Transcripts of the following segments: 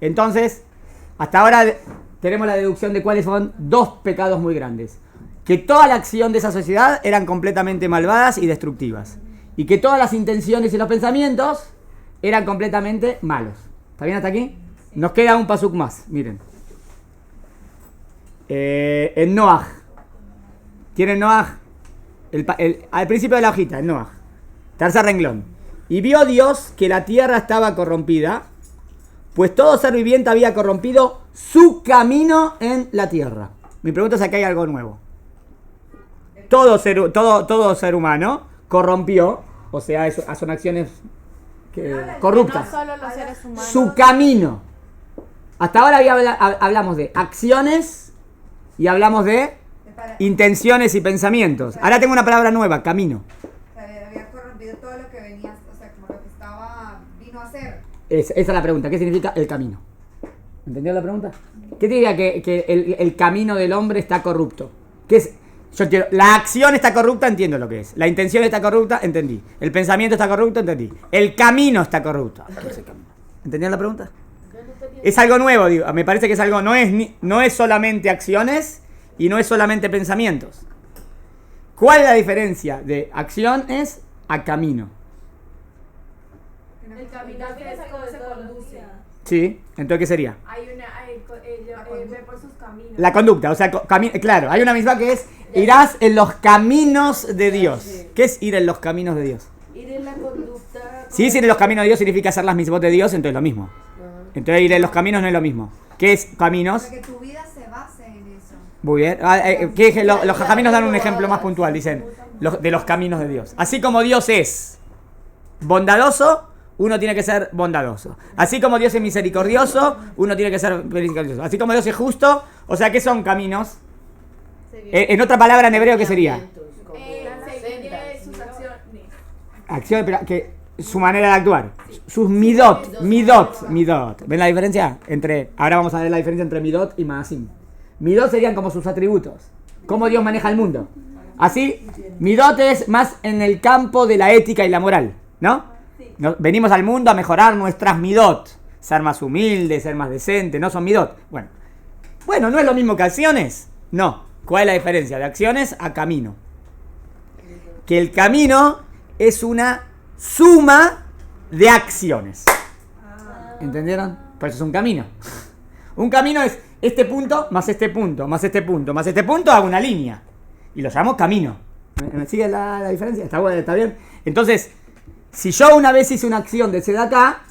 Entonces, hasta ahora tenemos la deducción de cuáles son dos pecados muy grandes. Que toda la acción de esa sociedad eran completamente malvadas y destructivas. Y que todas las intenciones y los pensamientos eran completamente malos. ¿Está bien hasta aquí? Nos queda un pasuk más, miren. En Noaj. ¿Tienen Noaj? Al principio de la hojita, en Noaj. Tercer renglón. Y vio Dios que la tierra estaba corrompida, pues todo ser viviente había corrompido su camino en la tierra. Mi pregunta es: ¿aquí hay algo nuevo? Todo ser humano corrompió, o sea, son acciones corruptas. No solo los seres humanos. Su camino. Hasta ahora hablamos de acciones y hablamos de intenciones y pensamientos. Ahora tengo una palabra nueva: camino. Había corrompido todo lo que venía, o sea, como lo que vino a ser. Esa es la pregunta. ¿Qué significa el camino? ¿Entendió la pregunta? ¿Qué te diría que el camino del hombre está corrupto? ¿Qué es? La acción está corrupta, entiendo lo que es. La intención está corrupta, entendí. El pensamiento está corrupto, entendí. El camino está corrupto. ¿Entendieron la pregunta? Es algo nuevo, digo. Me parece que es algo, no es solamente acciones y no es solamente pensamientos. ¿Cuál es la diferencia de acciones a camino? El caminar es algo que se conduce. Sí, entonces ¿qué sería? Ver por sus caminos. La conducta, o sea, claro, hay una misma que es: irás en los caminos de Dios. ¿Qué es ir en los caminos de Dios? Ir en la conducta. Si ir en los caminos de Dios significa hacer las mismas de Dios, entonces es lo mismo. Entonces ir en los caminos no es lo mismo. ¿Qué es caminos? Para que tu vida se base en eso. Muy bien. Los jajaminos dan un ejemplo más puntual, dicen, de los caminos de Dios. Así como Dios es bondadoso, uno tiene que ser bondadoso. Así como Dios es misericordioso, uno tiene que ser misericordioso. Así como Dios es justo, o sea, ¿qué son caminos? En otra palabra en hebreo, ¿qué sería? Seguir sus acciones. Acción, pero que su manera de actuar. Sus midot. ¿Ven la diferencia? Ahora vamos a ver la diferencia entre midot y maasim. Midot serían como sus atributos. Cómo Dios maneja el mundo. Así, midot es más en el campo de la ética y la moral, ¿no? Venimos al mundo a mejorar nuestras midot. Ser más humilde, ser más decente, no son midot. Bueno, ¿no es lo mismo que acciones? No. ¿Cuál es la diferencia de acciones a camino? Que el camino es una suma de acciones. ¿Entendieron? Por eso es un camino. Un camino es este punto, más este punto, más este punto, más este punto, hago una línea. Y lo llamo camino. ¿Me sigue la diferencia? ¿Está bueno? ¿Está bien? Entonces, si yo una vez hice una acción de tzedakah,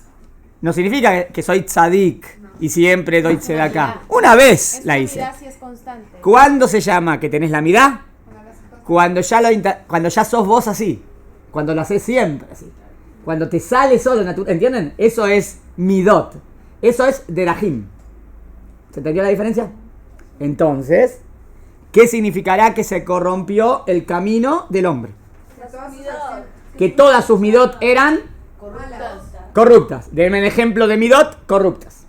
no significa que soy tzadik y siempre doy tzedakah. Una vez la hice. Sí es constante. ¿Cuándo se llama que tenés la mirá? Cuando ya sos vos así. Cuando lo haces siempre así. Cuando te sale solo natural. ¿Entienden? Eso es midot. Eso es derajim. ¿Se entendió la diferencia? Entonces, ¿qué significará que se corrompió el camino del hombre? Que todas sus midot eran corruptas. Denme el ejemplo de midot corruptas.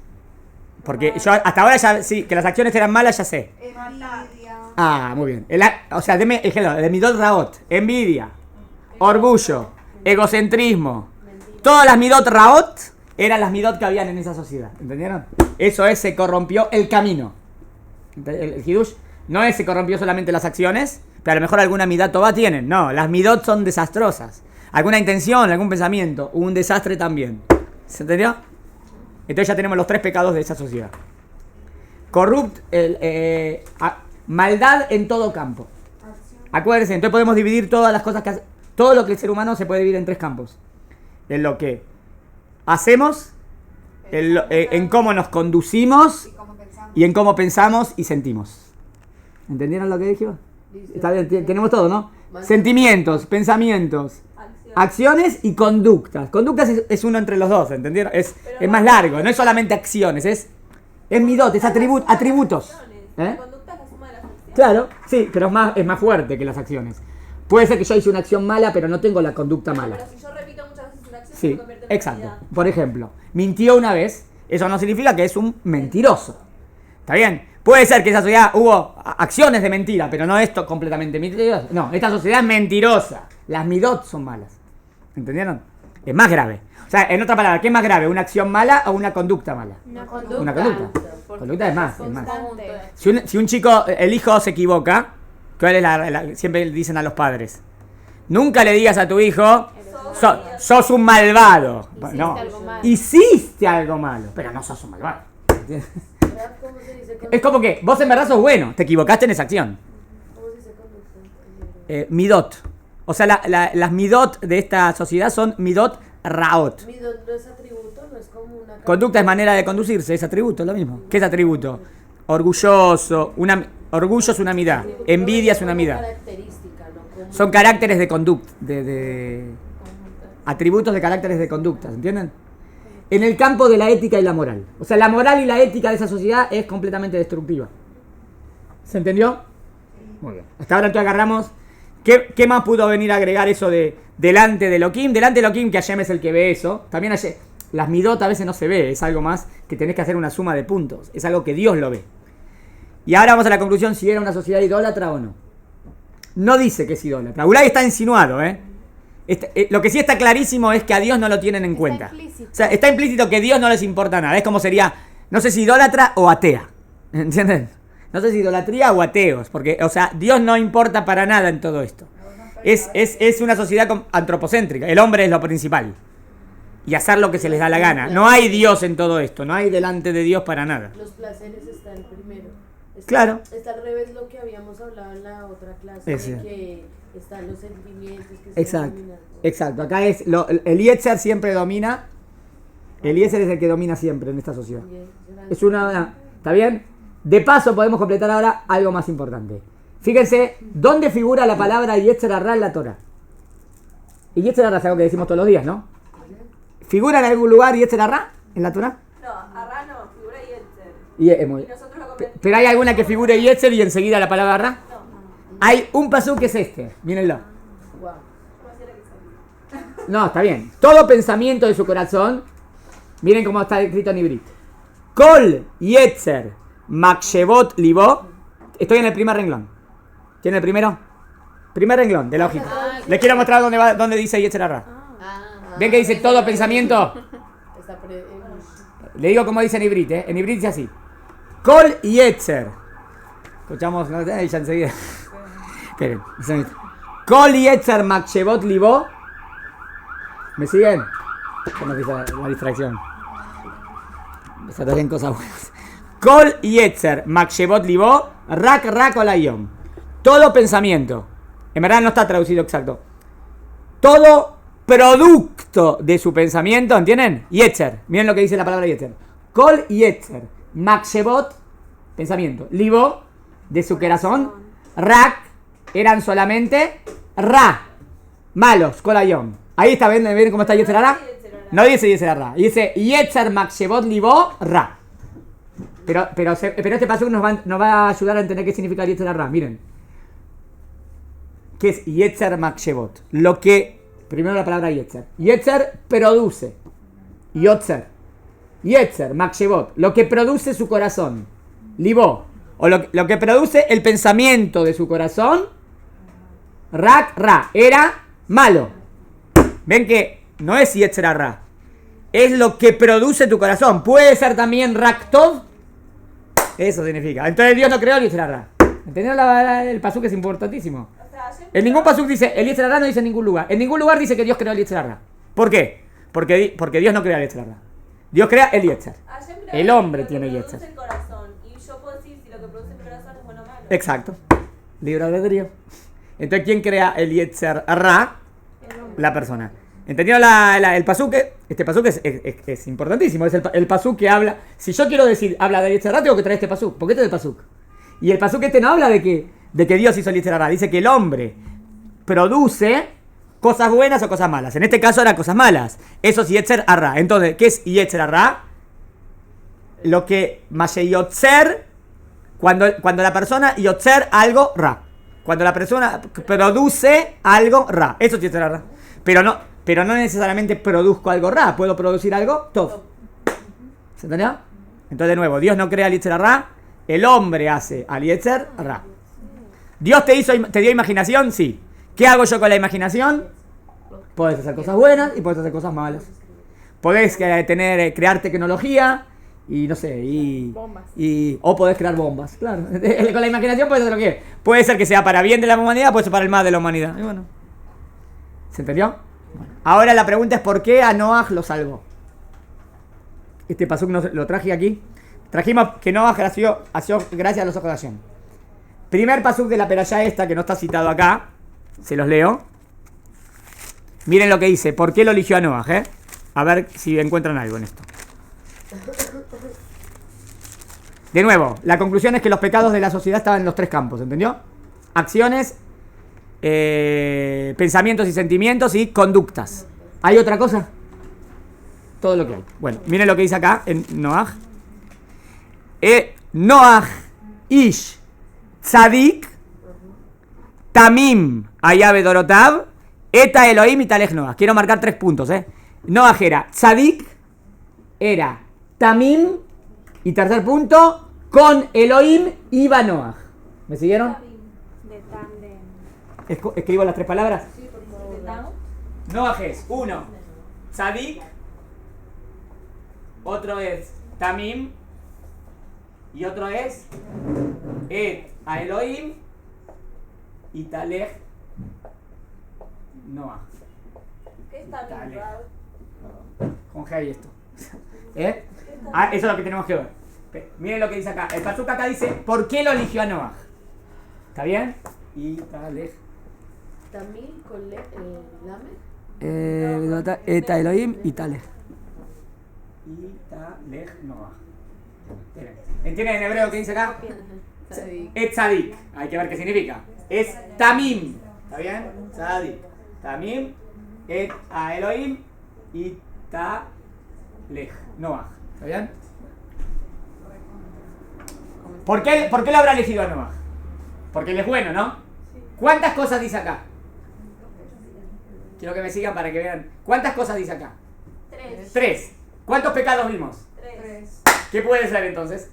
Porque yo hasta ahora ya sí, que las acciones eran malas, ya sé. Envidia. Muy bien. O sea, denme ejemplo de midot raot. Envidia, orgullo, egocentrismo. Todas las midot raot eran las midot que habían en esa sociedad. ¿Entendieron? Eso es, se corrompió el camino. El hidush no es se corrompió solamente las acciones, pero a lo mejor alguna midot toba tienen. No, las midot son desastrosas. Alguna intención, algún pensamiento, un desastre también. ¿Se entendió? Entonces ya tenemos los tres pecados de esa sociedad. Maldad en todo campo. Acuérdense, entonces podemos dividir todas las cosas que hace, todo lo que el ser humano se puede dividir en tres campos. En lo que hacemos, en cómo nos conducimos y en cómo pensamos y sentimos. ¿Entendieron lo que dije? Está bien, tenemos todo, ¿no? Sentimientos, pensamientos, acciones y conductas. Conductas es uno entre los dos, ¿entendieron? Es más largo, no es solamente acciones, es midot, es atributos. La conducta es la suma de las acciones. Claro, sí, pero es más fuerte que las acciones. Puede ser que yo hice una acción mala, pero no tengo la conducta mala. Pero si yo repito muchas veces una acción, se Sí, convierte en exacto. realidad. Por ejemplo, mintió una vez, eso no significa que es un mentiroso. ¿Está bien? Puede ser que esa sociedad hubo acciones de mentira, pero no esto completamente mentiroso. No, esta sociedad es mentirosa. Las midot son malas. ¿Entendieron? Es más grave. O sea, en otra palabra, ¿qué es más grave? ¿Una acción mala o una conducta mala? Una conducta. Una conducta. Porque Conducta es más. Constante. Si un chico, el hijo se equivoca, ¿cuál es siempre dicen a los padres? Nunca le digas a tu hijo, sos un malvado. No, algo malo. hiciste algo malo, pero no sos un malvado. ¿Entiendes? ¿Cómo se dice conducta? Es como que vos en verdad sos bueno, te equivocaste en esa acción. ¿Cómo se dice conducta? Midot. O sea, las midot de esta sociedad son midot raot. Midot no es atributo, no es como una... Conducta es manera de conducirse, es atributo, es lo mismo. ¿Qué es atributo? Orgulloso, orgullo es una midá, envidia es una midá. Característica, ¿no? Como... Son caracteres de conducta, atributos de caracteres de conducta, ¿entienden? En el campo de la ética y la moral. O sea, la moral y la ética de esa sociedad es completamente destructiva. ¿Se entendió? Muy bien. Hasta ahora entonces agarramos. ¿Qué más pudo venir a agregar eso de delante de Elohim? Delante de Elohim, que Hashem es el que ve eso. También las midot a veces no se ve, es algo más que tenés que hacer una suma de puntos. Es algo que Dios lo ve. Y ahora vamos a la conclusión si era una sociedad idólatra o no. No dice que es idólatra. Ulay está insinuado, ¿eh? Lo que sí está clarísimo es que a Dios no lo tienen en cuenta. Implícito. O sea, está implícito que a Dios no les importa nada. Es como sería, no sé si idólatra o atea. ¿Entienden? No sé si idolatría o ateos. Porque, o sea, Dios no importa para nada en todo esto. Es una sociedad antropocéntrica. El hombre es lo principal. Y hacer lo que se les da la gana. No hay Dios en todo esto. No hay delante de Dios para nada. Los placeres están primero. Claro. Está al revés lo que habíamos hablado en la otra clase, Ese. de que están los sentimientos que se Exacto. dominan. Exacto. Acá es el Yetzer siempre domina. El Yetzer es el que domina siempre en esta sociedad. Es una... ¿Está bien? De paso podemos completar ahora algo más importante. Fíjense, ¿dónde figura la palabra Yetzer Hará en la Torah? Y Yetzer Hará es algo que decimos todos los días, ¿no? ¿Figura en algún lugar Yetzer Hará en la Torah? No, Arra no, figura Yetzer. Y Y nosotros lo convertimos. ¿Pero hay alguna que figure Yetzer y enseguida la palabra Hará? No, Hay un pasú que es este, mírenlo. Wow. cualquiera que sea. No, está bien. Todo pensamiento de su corazón, miren cómo está escrito en Ibrit. Kol Yetzer Makshevot Libo. Estoy en el primer renglón. ¿Tiene el primero? Primer renglón de la hojita. Les quiero mostrar dónde dice Yetzer Hará. ¿Ven que dice todo pensamiento? Está Le digo como dice en Ibrit, ¿eh? En Ibrit dice así. Kol Yetzer. Escuchamos, ¿no? Ya enseguida. Esperen. Kol Yetzer Makshevot Libo. ¿Me siguen? Ya nos dice la distracción. Se traen cosas buenas. Kol Yetzer Makshevot Libo. Rak Olayom. Todo pensamiento. En verdad no está traducido exacto. Todo producto de su pensamiento, ¿entienden? Yetzer. Miren lo que dice la palabra Yetzer. Kol Yetzer Makshevot, pensamiento. Libo, de su corazón. Rak, eran solamente Ra, malos, Kolayom. Ahí está, ¿ven cómo está Yetzer Hará? No dice Yetzer Hará. Dice Yetzer Makshevot Libo, Ra. Pero este paso nos va a ayudar a entender qué significa Yetzer Hará. Miren. ¿Qué es Yetzer Makshevot? Lo que, primero la palabra Yetzer. Yetzer produce. Yotzer. Yetzer Makshevot. Lo que produce su corazón. Libo. O lo que produce el pensamiento de su corazón. Rak Ra. Era malo. Ven que no es Yetzer Hará. Es lo que produce tu corazón. Puede ser también Rak Tov. Eso significa. Entonces Dios no creó el Yetzer Hará. ¿Entendieron el pasuk? Es importantísimo. En ningún pasuk dice, el Yetzer Hará no dice en ningún lugar. En ningún lugar dice que Dios creó el Yetzer Hará. ¿Por qué? Porque Dios no crea el Yetzer Hará. Dios crea el Yetzer. El hombre tiene Yetzer. El corazón. Y yo puedo decir si lo que produce el corazón es bueno o malo. Exacto. Libre albedrío. Entonces, ¿quién crea el Yetzer Hará? La persona. ¿Entendieron el pasuk? Este pasuk es importantísimo. Es el pasuk que habla. Si yo quiero decir, habla de Yetzer Hará, tengo que traer este pasuk. Porque este es el pasuk. Y el pasuk este no habla de que Dios hizo el Yetzer Hará. Dice que el hombre produce cosas buenas o cosas malas. En este caso eran cosas malas. Eso es Yetzer Hará. Entonces, ¿qué es Yetzer Hará? Lo que Masheyotzer, cuando la persona Yotzer algo Ra. Cuando la persona produce algo Ra. Eso es Yetzer Hará. Pero no necesariamente produzco algo Ra. Puedo producir algo Tov. ¿Se entendió? Entonces, de nuevo, Dios no crea el Yetzer Hará. El hombre hace al Yetzer Hará. ¿Dios te dio imaginación? Sí. ¿Qué hago yo con la imaginación? Podés hacer cosas buenas y podés hacer cosas malas. Podés crear tecnología y no sé, Bombas. o podés crear bombas, claro. Con la imaginación podés hacer lo que quieras. Puede ser que sea para bien de la humanidad, puede ser para el mal de la humanidad. Y bueno, ¿se entendió? Bueno. Ahora la pregunta es ¿por qué a Noah lo salvó? Este pasuk lo traje aquí. Trajimos que Noah nació gracias a los ojos de Hashem. Primer pasuk de la perashá esta, que no está citado acá, se los leo. Miren lo que dice, ¿por qué lo eligió a Noah? A ver si encuentran algo en esto. De nuevo, la conclusión es que los pecados de la sociedad estaban en los tres campos, ¿entendió? Acciones, pensamientos y sentimientos y conductas. ¿Hay otra cosa? Todo lo que hay. Bueno, miren lo que dice acá en Noah. Noah ish tzadik tamim ayabe dorotav eta Elohim italech Noah. Quiero marcar 3 puntos, Noah era tzadik, era tamim y tercer punto, con Elohim iba Noah. ¿Me siguieron? De tan de. Escribo las 3 palabras. De tan. Noah es 1 tzadik, otro es tamim y otro es et a Elohim italech Noah. ¿Qué está bien, Dale. Raúl? Con G y esto. Eso es lo que tenemos que ver. Miren lo que dice acá. El pasuk acá dice, ¿por qué lo eligió a Noah? ¿Está bien? Italech. Tamil con lame. Eta Elohim italech. Italech Noah. ¿Entienden en hebreo lo que dice acá? Es tzadik. Hay que ver qué significa. Es tamim. ¿Está bien? Tzadik. Tamim. Et a Elohim italech Noah. ¿Está bien? ¿Por qué lo habrá elegido a Noah? Porque él es bueno, ¿no? ¿Cuántas cosas dice acá? Quiero que me sigan para que vean. ¿Cuántas cosas dice acá? 3. ¿Cuántos pecados vimos? 3. ¿Qué puede ser entonces?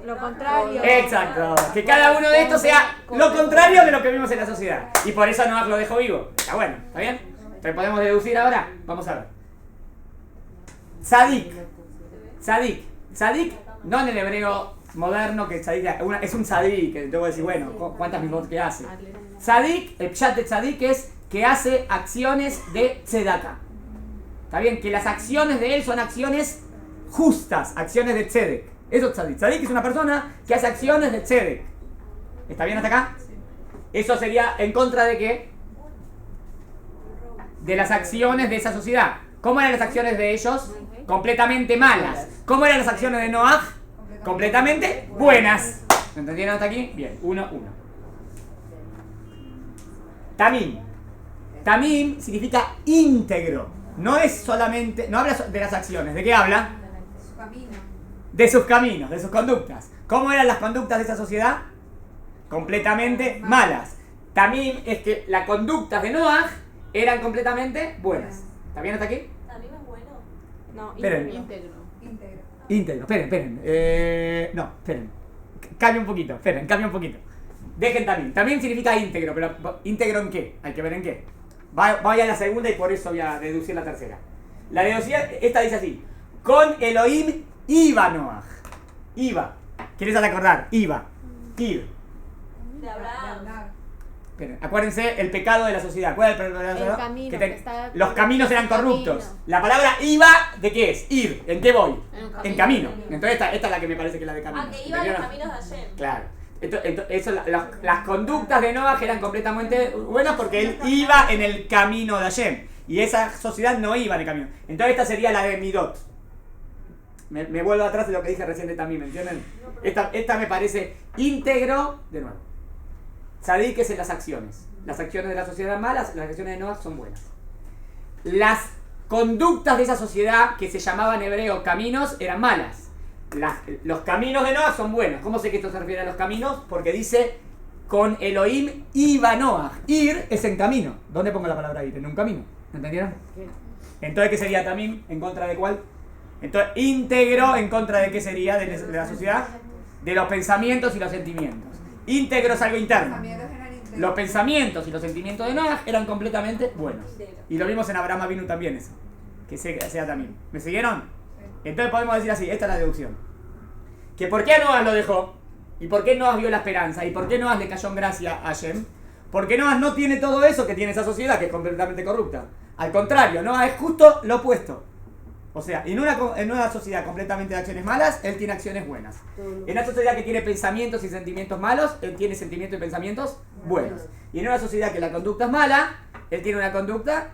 Lo contrario. Exacto. Que cada uno de estos sea lo contrario de lo que vimos en la sociedad. Y por eso Noah lo dejó vivo. Está bueno, ¿está bien? Entonces podemos deducir ahora. Vamos a ver. Tzadik. Tzadik, no en el hebreo moderno, que tzadik es un tzadik, que tengo que decir, bueno, ¿cuántas mismos que hace? Tzadik, el pshat de tzadik es que hace acciones de tzedaka. ¿Está bien? Que las acciones de él son acciones justas, acciones de tzedek. Eso es tzadik. Tzadik es una persona que hace acciones de tzedek. ¿Está bien hasta acá? Eso sería en contra de qué? De las acciones de esa sociedad. ¿Cómo eran las acciones de ellos? Completamente malas. ¿Cómo eran las acciones de Noah? Completamente buenas. ¿Me entendieron hasta aquí? Bien, 1. Tamim. Tamim significa íntegro. No es solamente, no habla de las acciones. ¿De qué habla? Su camino. De sus caminos, de sus conductas. ¿Cómo eran las conductas de esa sociedad? Completamente malas. Tamim es que las conductas de Noah eran completamente buenas. ¿Está bien hasta aquí? ¿También es bueno? No, Esperen. Íntegro. Íntegro. Esperen. No, esperen. Cambia un poquito. Dejen también. También significa íntegro, pero ¿íntegro en qué? Hay que ver en qué. Voy a la segunda y por eso voy a deducir la tercera. La deducción, esta dice así. Con Elohim iba Noah. Iba. ¿Quieres recordar? Iba. Ir. De Abraham. Esperen, acuérdense el pecado de la sociedad. ¿Cuál es el pecado de la sociedad? camino, Que que está- los caminos eran corruptos. camino. La palabra iba, ¿de qué es? Ir. ¿En qué voy? En camino. Entonces esta es la que me parece que es la de camino. Ah, que iba a los ¿Entendieron? caminos de Hashem. Claro. Las conductas de Noah eran completamente buenas porque él iba en el camino de Hashem. Y esa sociedad no iba en el camino. Entonces esta sería la de Midot. Me vuelvo atrás de lo que dije recién también, ¿me entienden? Esta me parece íntegro de nuevo. Tzadik es en las acciones. Las acciones de la sociedad malas, las acciones de Noah son buenas. Las conductas de esa sociedad que se llamaban en hebreo caminos eran malas. Los caminos de Noah son buenos. ¿Cómo sé que esto se refiere a los caminos? Porque dice con Elohim iba Noah. Ir es en camino. ¿Dónde pongo la palabra ir? En un camino. ¿Entendieron? Entonces, ¿qué sería también? ¿En contra de cuál? Entonces, íntegro, ¿en contra de qué sería? ¿De la sociedad? De los pensamientos y los sentimientos. Íntegro es algo Los interno. pensamientos eran los pensamientos y los sentimientos de Noah eran completamente buenos. Y lo vimos en Abraham Avinu también eso. Que sea también. ¿Me siguieron? Entonces podemos decir así, esta es la deducción. Que por qué Noah lo dejó, y por qué Noah vio la esperanza, y por qué Noah le cayó en gracia a Hashem, porque Noah no tiene todo eso que tiene esa sociedad, que es completamente corrupta. Al contrario, Noah es justo lo opuesto. O sea, en una sociedad completamente de acciones malas, él tiene acciones buenas. En una sociedad que tiene pensamientos y sentimientos malos, él tiene sentimientos y pensamientos buenos. Y en una sociedad que la conducta es mala, él tiene una conducta,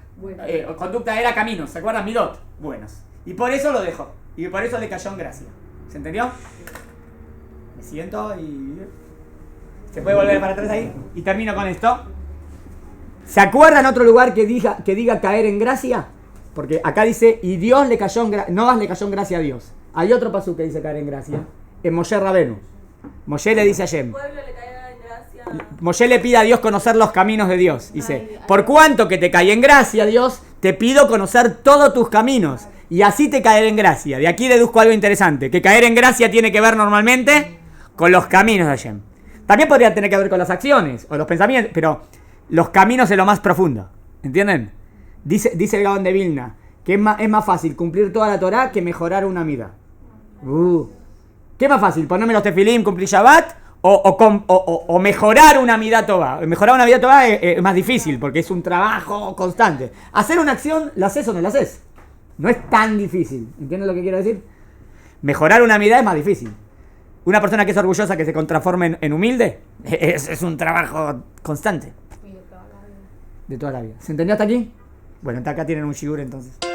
conducta era caminos, ¿se acuerdan? Midot, buenos. Y por eso lo dejó. Y por eso le cayó en gracia. ¿Se entendió? Me siento y... ¿Se puede volver para atrás ahí? Y termino con esto. ¿Se acuerdan otro lugar que diga caer en gracia? Porque acá dice, y Dios le cayó en gracia, Noah le cayó en gracia a Dios. Hay otro pasú que dice caer en gracia, en Moshe Rabenu. Moshe le dice a Hashem. Moshe le pide a Dios conocer los caminos de Dios. Dice, por cuanto que te cae en gracia, Dios, te pido conocer todos tus caminos. Y así te caeré en gracia. De aquí deduzco algo interesante. Que caer en gracia tiene que ver normalmente con los caminos de Hashem. También podría tener que ver con las acciones o los pensamientos, pero los caminos es lo más profundo. ¿Entienden? Dice el Gaón de Vilna que es más fácil cumplir toda la Torá que mejorar una mida. ¿Qué es más fácil? ¿Ponerme los tefilim, cumplir Shabbat? O mejorar una midá tová. Mejorar una midá tová es más difícil porque es un trabajo constante. Hacer una acción, ¿la haces o no la haces? No es tan difícil. ¿Entiendes lo que quiero decir? Mejorar una midá es más difícil. Una persona que es orgullosa, que se transforme en humilde, es un trabajo constante. De toda la vida. ¿Se entendió hasta aquí? Bueno, acá tienen un shiur entonces.